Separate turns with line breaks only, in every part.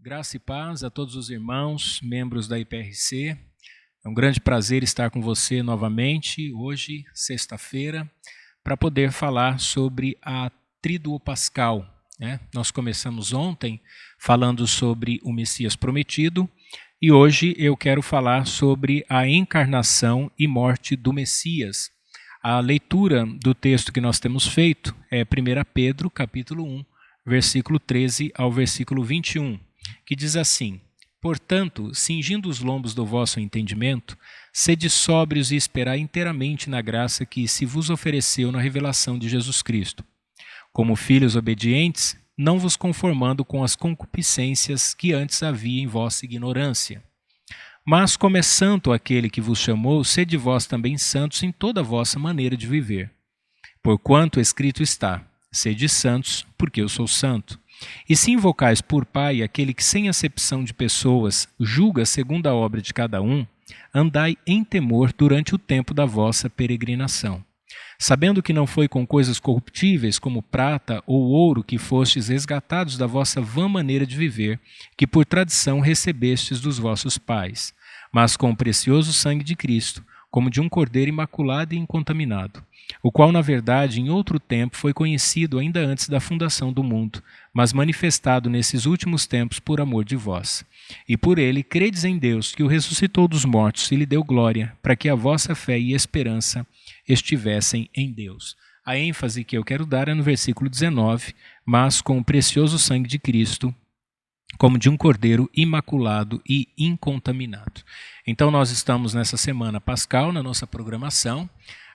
Graça e paz a todos os irmãos, membros da IPRC. É um grande prazer estar com você novamente, hoje, sexta-feira, para poder falar sobre a Tríduo Pascal. Nós começamos ontem falando sobre o Messias prometido e hoje eu quero falar sobre a encarnação e morte do Messias. A leitura do texto que nós temos feito é 1 Pedro, capítulo 1, versículo 13 ao versículo 21, que diz assim: Portanto, cingindo os lombos do vosso entendimento, sede sóbrios e esperai inteiramente na graça que se vos ofereceu na revelação de Jesus Cristo. Como filhos obedientes, não vos conformando com as concupiscências que antes havia em vossa ignorância. Mas como é santo aquele que vos chamou, sede vós também santos em toda a vossa maneira de viver. Porquanto escrito está: sede santos, porque eu sou santo. E se invocais por Pai aquele que sem acepção de pessoas julga segundo a obra de cada um, andai em temor durante o tempo da vossa peregrinação, sabendo que não foi com coisas corruptíveis como prata ou ouro que fostes resgatados da vossa vã maneira de viver, que por tradição recebestes dos vossos pais, mas com o precioso sangue de Cristo, como de um cordeiro imaculado e incontaminado, o qual, na verdade, em outro tempo foi conhecido ainda antes da fundação do mundo, mas manifestado nesses últimos tempos por amor de vós. E por ele credes em Deus, que o ressuscitou dos mortos e lhe deu glória, para que a vossa fé e esperança estivessem em Deus. A ênfase que eu quero dar é no versículo 19, mas com o precioso sangue de Cristo, como de um cordeiro imaculado e incontaminado. Então nós estamos nessa semana pascal, na nossa programação,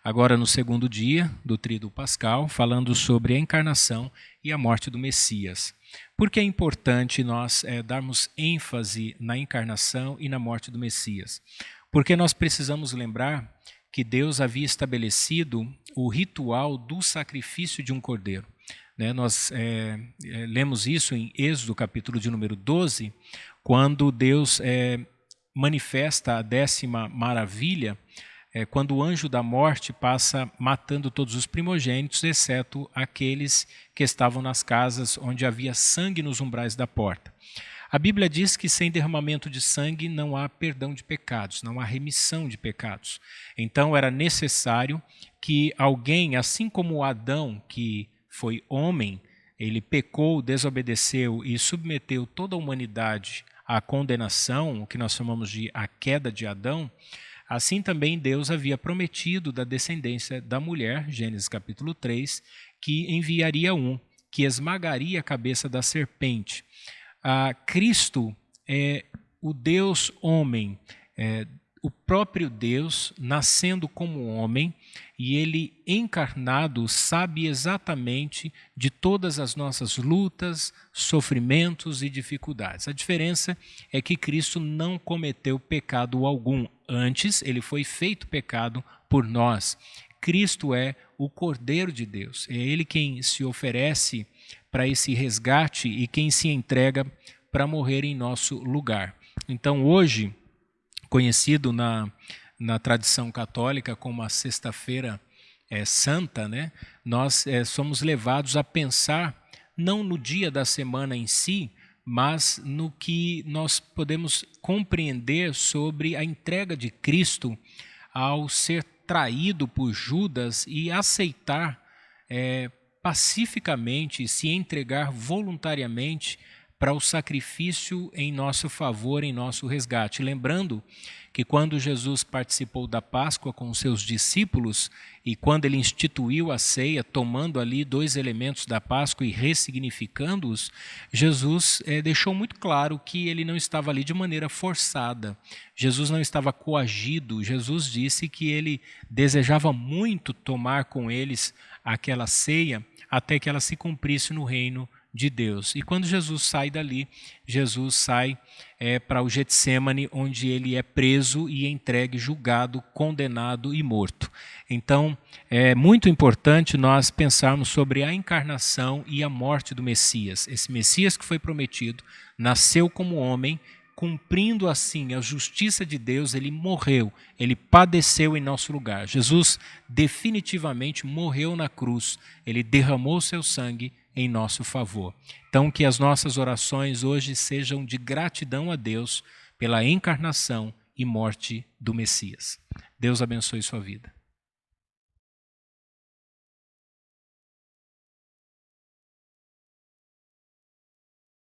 agora no segundo dia do Tríduo Pascal, falando sobre a encarnação e a morte do Messias. Por que é importante nós darmos ênfase na encarnação e na morte do Messias? Porque nós precisamos lembrar que Deus havia estabelecido o ritual do sacrifício de um cordeiro. Nós lemos isso em Êxodo, capítulo de número 12, quando Deus manifesta a 10ª maravilha, quando o anjo da morte passa matando todos os primogênitos, exceto aqueles que estavam nas casas onde havia sangue nos umbrais da porta. A Bíblia diz que sem derramamento de sangue não há perdão de pecados, não há remissão de pecados. Então era necessário que alguém, assim como Adão, que foi homem, ele pecou, desobedeceu e submeteu toda a humanidade à condenação, o que nós chamamos de a queda de Adão, assim também Deus havia prometido da descendência da mulher, Gênesis capítulo 3, que enviaria um, que esmagaria a cabeça da serpente. Cristo é o Deus homem, o próprio Deus nascendo como homem, e ele encarnado sabe exatamente de todas as nossas lutas, sofrimentos e dificuldades. A diferença é que Cristo não cometeu pecado algum. Antes, ele foi feito pecado por nós. Cristo é o Cordeiro de Deus. É ele quem se oferece para esse resgate e quem se entrega para morrer em nosso lugar. Então, hoje, conhecido na tradição católica como a Sexta-feira Santa, nós somos levados a pensar não no dia da semana em si, mas no que nós podemos compreender sobre a entrega de Cristo ao ser traído por Judas e aceitar pacificamente, se entregar voluntariamente para o sacrifício em nosso favor, em nosso resgate. Lembrando que quando Jesus participou da Páscoa com os seus discípulos e quando ele instituiu a ceia, tomando ali 2 elementos da Páscoa e ressignificando-os, Jesus deixou muito claro que ele não estava ali de maneira forçada. Jesus não estava coagido. Jesus disse que ele desejava muito tomar com eles aquela ceia até que ela se cumprisse no reino de Deus. E quando Jesus sai dali, Jesus sai para o Getsêmani, onde ele é preso e entregue, julgado, condenado e morto. Então, é muito importante nós pensarmos sobre a encarnação e a morte do Messias. Esse Messias que foi prometido nasceu como homem, cumprindo assim a justiça de Deus, ele morreu, ele padeceu em nosso lugar. Jesus definitivamente morreu na cruz, ele derramou seu sangue em nosso favor. Então, que as nossas orações hoje sejam de gratidão a Deus pela encarnação e morte do Messias. Deus abençoe sua vida.